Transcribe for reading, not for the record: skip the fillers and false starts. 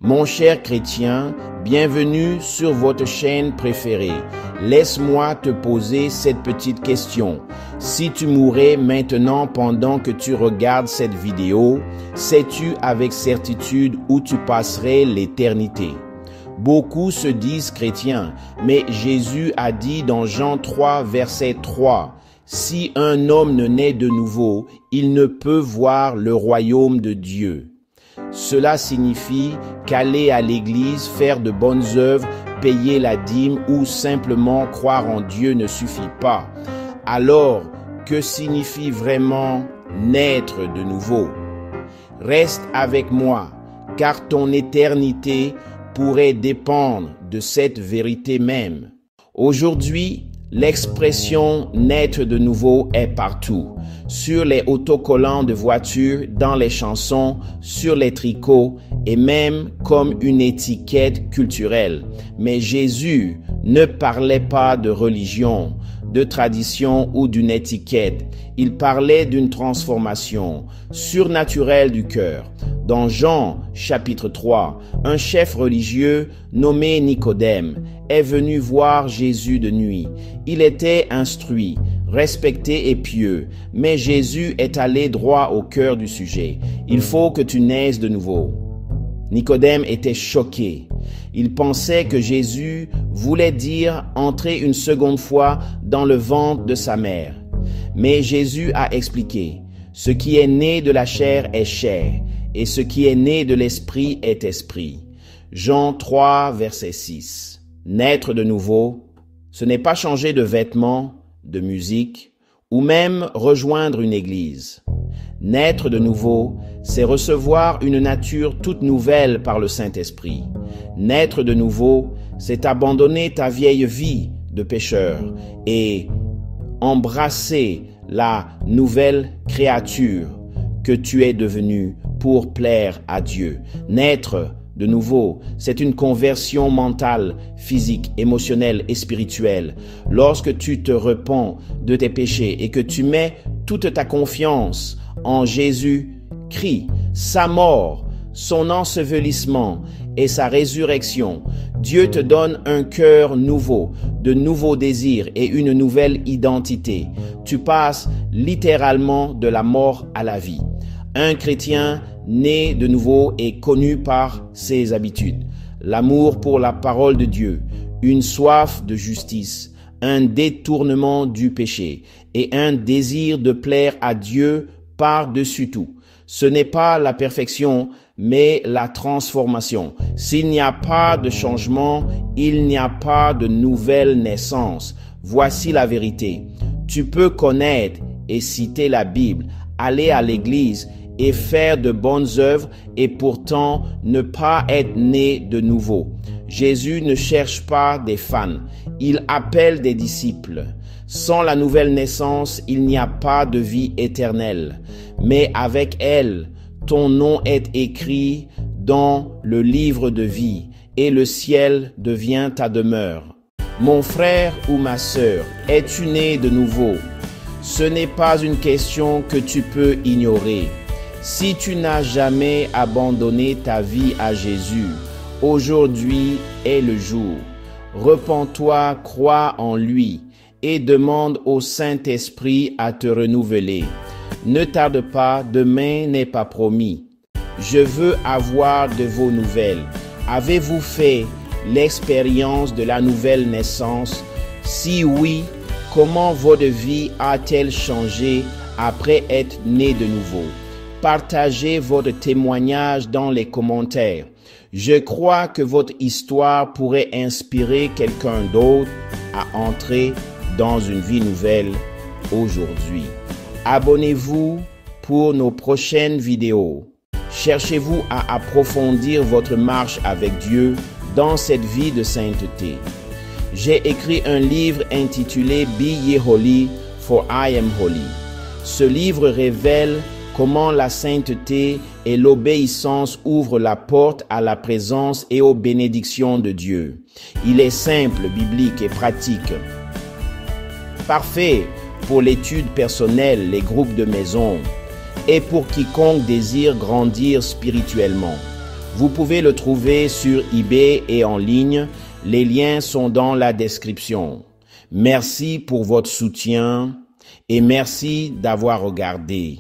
Mon cher chrétien, bienvenue sur votre chaîne préférée. Laisse-moi te poser cette petite question. Si tu mourais maintenant pendant que tu regardes cette vidéo, sais-tu avec certitude où tu passerais l'éternité? Beaucoup se disent chrétiens, mais Jésus a dit dans Jean 3, verset 3, « Si un homme ne naît de nouveau, il ne peut voir le royaume de Dieu. » Cela signifie qu'aller à l'église, faire de bonnes œuvres, payer la dîme ou simplement croire en Dieu ne suffit pas. Alors, que signifie vraiment naître de nouveau? Reste avec moi, car ton éternité pourrait dépendre de cette vérité même. Aujourd'hui, l'expression « naître de nouveau » est partout. Sur les autocollants de voitures, dans les chansons, sur les tricots et même comme une étiquette culturelle. Mais Jésus ne parlait pas de religion, de tradition ou d'une étiquette. Il parlait d'une transformation surnaturelle du cœur. Dans Jean chapitre 3, un chef religieux nommé Nicodème est venu voir Jésus de nuit. Il était instruit, respecté et pieux, mais Jésus est allé droit au cœur du sujet. Il faut que tu naisses de nouveau. Nicodème était choqué. Il pensait que Jésus voulait dire entrer une seconde fois dans le ventre de sa mère. Mais Jésus a expliqué, ce qui est né de la chair est chair, et ce qui est né de l'esprit est esprit. Jean 3, verset 6. Naître de nouveau, ce n'est pas changer de vêtements, de musique, ou même rejoindre une église. Naître de nouveau, c'est recevoir une nature toute nouvelle par le Saint-Esprit. Naître de nouveau, c'est abandonner ta vieille vie de pécheur et embrasser la nouvelle créature que tu es devenue pour plaire à Dieu. Naître de nouveau, c'est une conversion mentale, physique, émotionnelle et spirituelle. Lorsque tu te repens de tes péchés et que tu mets toute ta confiance en Jésus-Christ, sa mort, son ensevelissement et sa résurrection, Dieu te donne un cœur nouveau, de nouveaux désirs et une nouvelle identité. Tu passes littéralement de la mort à la vie. Un chrétien né de nouveau est connu par ses habitudes. L'amour pour la parole de Dieu, une soif de justice, un détournement du péché et un désir de plaire à Dieu par-dessus tout. Ce n'est pas la perfection, mais la transformation. S'il n'y a pas de changement, il n'y a pas de nouvelle naissance. Voici la vérité. Tu peux connaître et citer la Bible, aller à l'église et faire de bonnes œuvres et pourtant ne pas être né de nouveau. Jésus ne cherche pas des fans, il appelle des disciples. Sans la nouvelle naissance, il n'y a pas de vie éternelle. Mais avec elle, ton nom est écrit dans le livre de vie et le ciel devient ta demeure. Mon frère ou ma sœur, es-tu né de nouveau? Ce n'est pas une question que tu peux ignorer. Si tu n'as jamais abandonné ta vie à Jésus, aujourd'hui est le jour. Repens-toi, crois en lui et demande au Saint-Esprit à te renouveler. Ne tarde pas, demain n'est pas promis. Je veux avoir de vos nouvelles. Avez-vous fait l'expérience de la nouvelle naissance? Si oui, comment votre vie a-t-elle changé après être né de nouveau? Partagez votre témoignage dans les commentaires. Je crois que votre histoire pourrait inspirer quelqu'un d'autre à entrer dans une vie nouvelle aujourd'hui. Abonnez-vous pour nos prochaines vidéos. Cherchez-vous à approfondir votre marche avec Dieu dans cette vie de sainteté. J'ai écrit un livre intitulé « Be Ye Holy, for I am Holy ». Ce livre révèle comment la sainteté et l'obéissance ouvrent la porte à la présence et aux bénédictions de Dieu. Il est simple, biblique et pratique. Parfait pour l'étude personnelle, les groupes de maison et pour quiconque désire grandir spirituellement. Vous pouvez le trouver sur eBay et en ligne. Les liens sont dans la description. Merci pour votre soutien et merci d'avoir regardé.